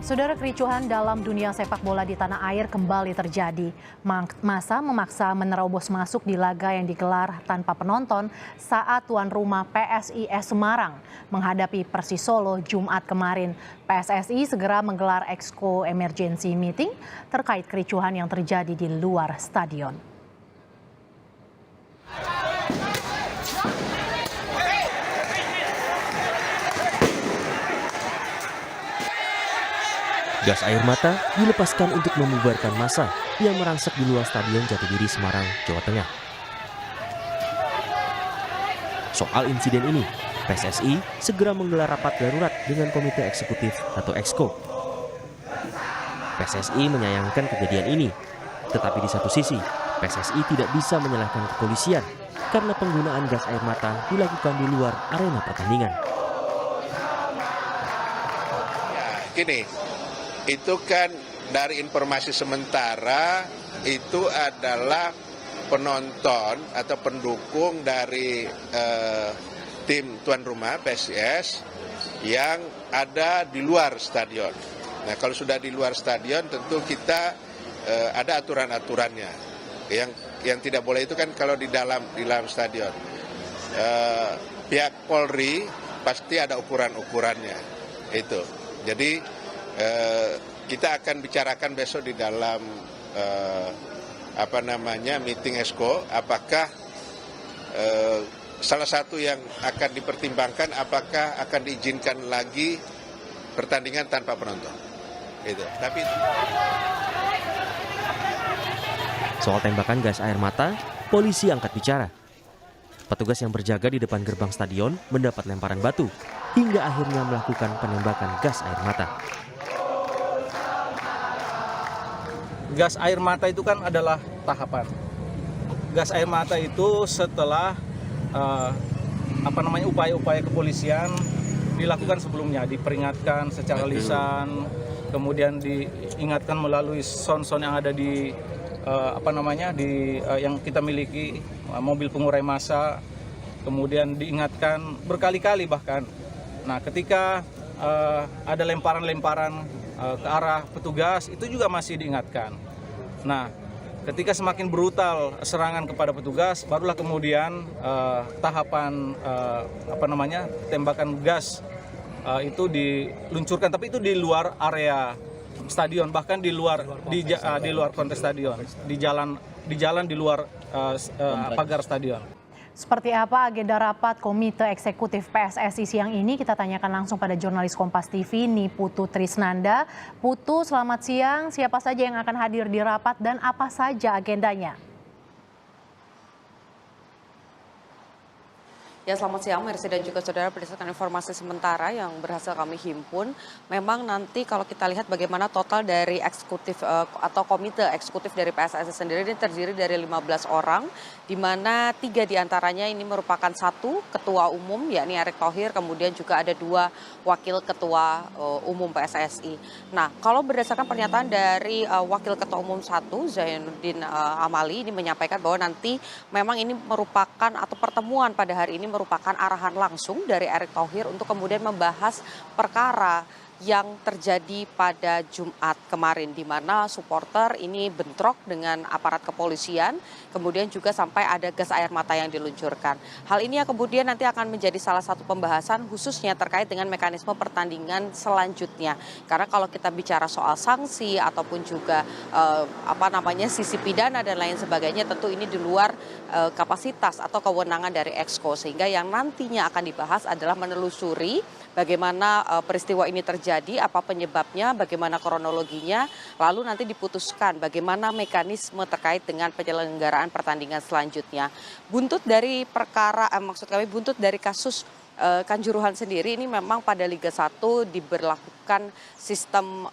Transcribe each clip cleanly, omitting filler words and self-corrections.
Saudara, kericuhan dalam dunia sepak bola di tanah air kembali terjadi. Massa memaksa menerobos masuk di laga yang digelar tanpa penonton saat tuan rumah PSIS Semarang menghadapi Persis Solo Jumat kemarin. PSSI segera menggelar exco emergency meeting terkait kericuhan yang terjadi di luar stadion. Gas air mata dilepaskan untuk membubarkan massa yang merangsek di luar Stadion Jatidiri, Semarang, Jawa Tengah. Soal insiden ini, PSSI segera menggelar rapat darurat dengan Komite Eksekutif atau Exco. PSSI menyayangkan kejadian ini, tetapi di satu sisi, PSSI tidak bisa menyalahkan kepolisian karena penggunaan gas air mata dilakukan di luar arena pertandingan. Itu kan dari informasi sementara itu adalah penonton atau pendukung dari tim tuan rumah PSIS yang ada di luar stadion. Nah, kalau sudah di luar stadion tentu kita ada aturan-aturannya. Yang tidak boleh itu kan kalau di dalam stadion. Pihak Polri pasti ada ukuran-ukurannya. Itu. Jadi kita akan bicarakan besok di dalam meeting exco, apakah salah satu yang akan dipertimbangkan apakah akan diizinkan lagi pertandingan tanpa penonton. Gitu. Tapi soal tembakan gas air mata, polisi angkat bicara. Petugas yang berjaga di depan gerbang stadion mendapat lemparan batu hingga akhirnya melakukan penembakan gas air mata. Gas air mata itu kan adalah tahapan. Gas air mata itu setelah upaya-upaya kepolisian dilakukan sebelumnya, diperingatkan secara lisan, kemudian diingatkan melalui sound-sound yang ada di yang kita miliki, mobil pengurai massa, kemudian diingatkan berkali-kali bahkan. Nah, ketika ada lemparan-lemparan ke arah petugas, itu juga masih diingatkan. Nah, ketika semakin brutal serangan kepada petugas, barulah kemudian tahapan tembakan gas itu diluncurkan, tapi itu di luar area stadion, bahkan di luar konteks stadion, di jalan di luar pagar stadion. Seperti apa agenda rapat Komite Eksekutif PSSI siang ini? Kita tanyakan langsung pada jurnalis Kompas TV, Niputu Trisnanda. Putu, selamat siang. Siapa saja yang akan hadir di rapat dan apa saja agendanya? Ya, selamat siang Mercy dan juga saudara. Berdasarkan informasi sementara yang berhasil kami himpun, memang nanti kalau kita lihat bagaimana total dari eksekutif atau komite eksekutif dari PSSI sendiri ini terdiri dari 15 orang, di mana 3 diantaranya ini merupakan 1 ketua umum yakni Erick Thohir, kemudian juga ada 2 wakil ketua umum PSSI. Nah, kalau berdasarkan pernyataan dari wakil ketua umum 1 Zainuddin Amali ini menyampaikan bahwa nanti memang ini merupakan atau pertemuan pada hari ini merupakan arahan langsung dari Erick Thohir untuk kemudian membahas perkara yang terjadi pada Jumat kemarin, di mana supporter ini bentrok dengan aparat kepolisian, kemudian juga sampai ada gas air mata yang diluncurkan. Hal ini yang kemudian nanti akan menjadi salah satu pembahasan khususnya terkait dengan mekanisme pertandingan selanjutnya. Karena kalau kita bicara soal sanksi ataupun juga sisi pidana dan lain sebagainya, tentu ini di luar kapasitas atau kewenangan dari Exco, sehingga yang nantinya akan dibahas adalah menelusuri bagaimana peristiwa ini terjadi, apa penyebabnya, bagaimana kronologinya, lalu nanti diputuskan bagaimana mekanisme terkait dengan penyelenggaraan pertandingan selanjutnya. Buntut dari buntut dari kasus Kanjuruhan sendiri ini memang pada Liga 1 diberlakukan sistem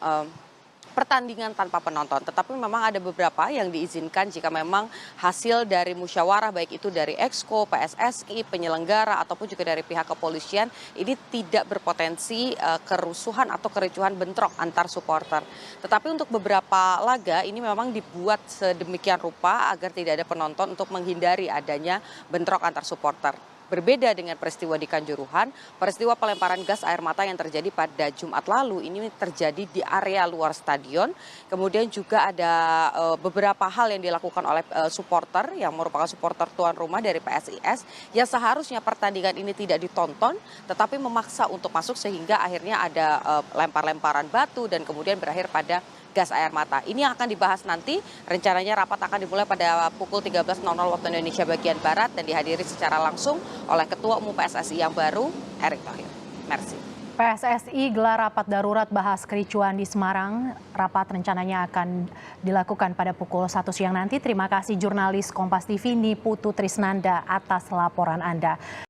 pertandingan tanpa penonton, tetapi memang ada beberapa yang diizinkan jika memang hasil dari musyawarah baik itu dari Exco, PSSI, penyelenggara ataupun juga dari pihak kepolisian ini tidak berpotensi kerusuhan atau kericuhan bentrok antar supporter. Tetapi untuk beberapa laga ini memang dibuat sedemikian rupa agar tidak ada penonton untuk menghindari adanya bentrok antar supporter. Berbeda dengan peristiwa di Kanjuruhan, peristiwa pelemparan gas air mata yang terjadi pada Jumat lalu ini terjadi di area luar stadion. Kemudian juga ada beberapa hal yang dilakukan oleh supporter yang merupakan supporter tuan rumah dari PSIS yang seharusnya pertandingan ini tidak ditonton tetapi memaksa untuk masuk sehingga akhirnya ada lempar-lemparan batu dan kemudian berakhir pada gas air mata. Ini yang akan dibahas nanti, rencananya rapat akan dimulai pada pukul 13.00 waktu Indonesia bagian Barat dan dihadiri secara langsung oleh Ketua Umum PSSI yang baru, Erick Thohir. Mersi. PSSI gelar rapat darurat bahas kericuan di Semarang. Rapat rencananya akan dilakukan pada pukul 1 siang nanti. Terima kasih jurnalis Kompas TV Niputu Trisnanda atas laporan Anda.